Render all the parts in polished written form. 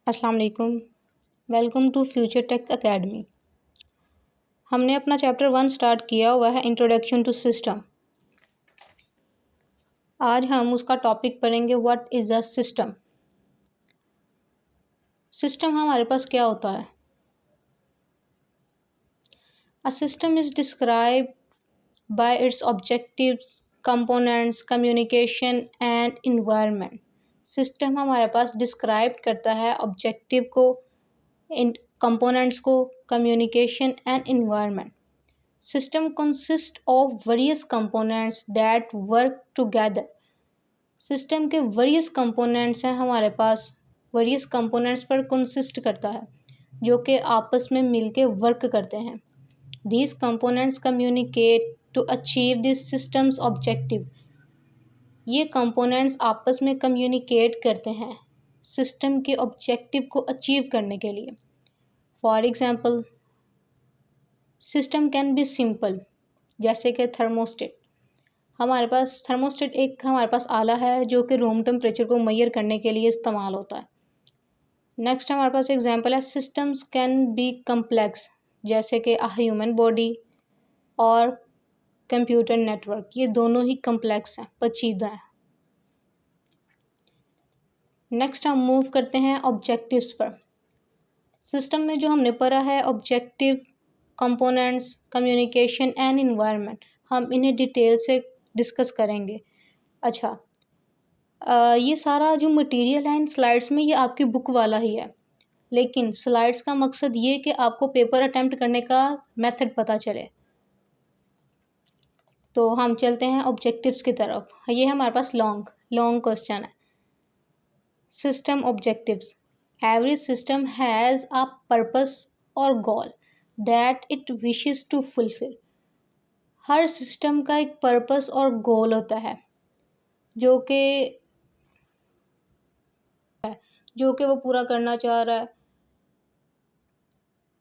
अस्सलाम वालेकुम। Welcome to Future Tech Academy. हमने अपना चैप्टर 1 स्टार्ट किया हुआ है, इंट्रोडक्शन टू सिस्टम। आज हम उसका टॉपिक पढ़ेंगे, what is a system. System हमारे पास क्या होता है? A system is describe by it's objectives, components, communication and environment. System हमारे पास डिस्क्राइब करता है ऑब्जेक्टिव को, इन कंपोनेंट्स को, communication and environment. System consists of various components that work together. System के various components हैं हमारे पास, various components पर consist करता है जो कि आपस में मिलके वर्क करते हैं। These components communicate to achieve this system's objective. ये components आपस में communicate करते हैं सिस्टम के objective को अचीव करने के लिए। For example, system can be simple, जैसे कि थर्मोस्टेट। हमारे पास आला है जो कि रूम टेम्परेचर को मेजर करने के लिए इस्तेमाल होता है। नेक्स्ट हमारे पास एग्जांपल है, सिस्टम्स कैन बी कम्प्लेक्स, जैसे कि ह्यूमन बॉडी और कंप्यूटर नेटवर्क। ये दोनों ही कम्प्लेक्स हैं, पेचीदा हैं। नेक्स्ट हम मूव करते हैं ऑब्जेक्टिव्स पर। सिस्टम में जो हमने पढ़ा है objective, components, communication and environment, हम इन्हें डिटेल से डिस्कस करेंगे। अच्छा, ये सारा जो मटेरियल है इन स्लाइड्स में, ये आपकी बुक वाला ही है, लेकिन स्लाइड्स का मकसद ये कि आपको पेपर अटेम्प्ट करने का मेथड पता चले। तो हम चलते हैं ऑब्जेक्टिव्स की तरफ। ये हमारे पास लॉन्ग क्वेश्चन है। System objectives. Every system has a purpose और goal that it wishes to fulfil. हर सिस्टम का एक पर्पस और गोल होता है जो कि वो पूरा करना चाह रहा है।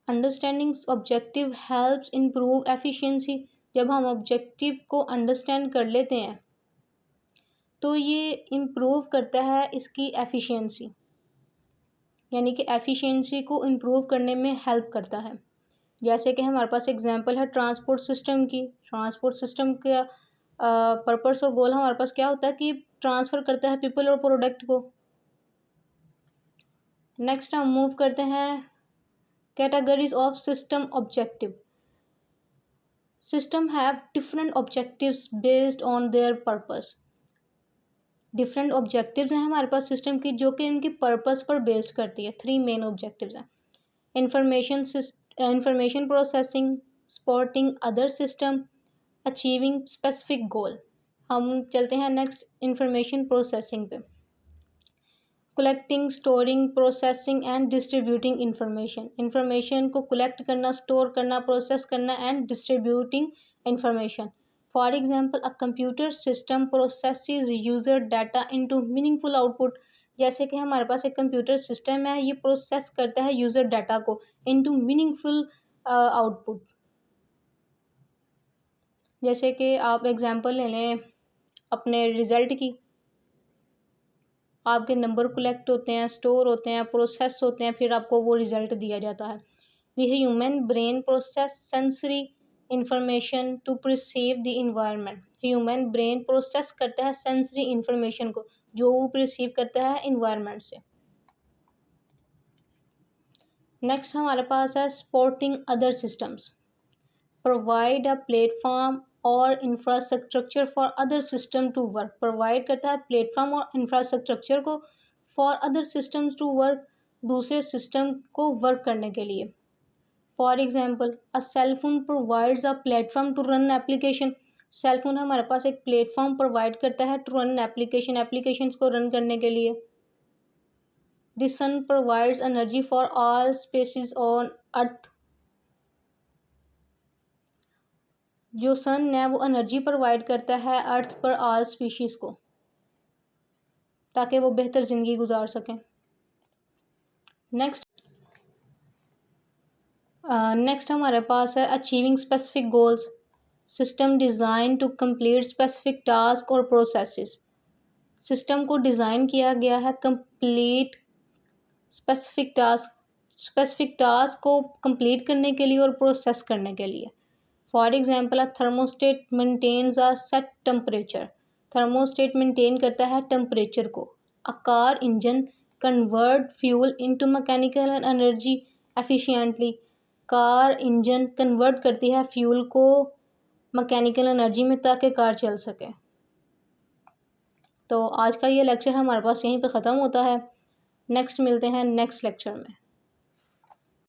Understanding objective helps improve efficiency. जब हम ऑब्जेक्टिव को अंडरस्टैंड कर लेते हैं तो ये इम्प्रूव करता है इसकी एफिशिएंसी, यानी कि एफिशिएंसी को इम्प्रूव करने में हेल्प करता है। जैसे कि हमारे पास एग्जांपल है ट्रांसपोर्ट सिस्टम की। ट्रांसपोर्ट सिस्टम का पर्पस और गोल हमारे पास क्या होता है कि ट्रांसफ़र करता है पीपल और प्रोडक्ट को। नेक्स्ट हम मूव करते हैं categories of system objective. System have different objectives based on their purpose. Different objectives हैं हमारे पास सिस्टम की जो कि इनकी पर्पस पर बेस्ड करती है। 3 मेन ऑब्जेक्टिव्स हैं। Information processing, supporting other system, achieving specific goal. हम चलते हैं नेक्स्ट इंफॉर्मेशन प्रोसेसिंग पे। Collecting, storing, processing and distributing information. Information को कलेक्ट करना, स्टोर करना, प्रोसेस करना and distributing information. For example, a computer system processes user data into meaningful output. जैसे कि हमारे पास एक कंप्यूटर सिस्टम है, ये प्रोसेस करता है यूज़र डाटा को इनटू मीनिंगफुल आउटपुट। जैसे कि आप एग्जांपल ले लें अपने रिज़ल्ट की। आपके नंबर कलेक्ट होते हैं, स्टोर होते हैं, प्रोसेस होते हैं, फिर आपको वो रिज़ल्ट दिया जाता है। The human brain process sensory information to perceive the environment. Human brain process करता है सेंसरी इंफॉर्मेशन को जो वो परसीव करता है इन्वायरमेंट से। नेक्स्ट हमारे पास है supporting other systems. Provide a platform और infrastructure for other system to work. Provide करता है प्लेटफॉर्म और इंफ्रास्ट्रक्चर को for other systems to work, दूसरे सिस्टम को वर्क करने के लिए। For example, a cell phone provides a platform to run application. Cell phone हमारे पास एक प्लेटफॉर्म प्रोवाइड करता है टू रन एप्लीकेशंस को रन करने के लिए। The sun provides energy for all species on earth. जो सन है वो एनर्जी प्रोवाइड करता है अर्थ पर ऑल स्पीशीज़ को, ताकि वो बेहतर ज़िंदगी गुजार सकें। नेक्स्ट हमारे पास है achieving specific goals. System design to complete specific task और प्रोसेसेस। सिस्टम को डिज़ाइन किया गया है कंप्लीट स्पेसिफिक टास्क को कंप्लीट करने के लिए और प्रोसेस करने के लिए। For example a thermostat maintains a set temperature. Thermostat maintain करता है टेम्परेचर को। A car engine convert fuel into mechanical energy efficiently. Car engine convert करती है फ्यूल को मैकेनिकल एनर्जी में ताकि कार चल सके। तो आज का ये लेक्चर हमारे पास यहीं पे ख़त्म होता है। नेक्स्ट मिलते हैं नेक्स्ट लेक्चर में।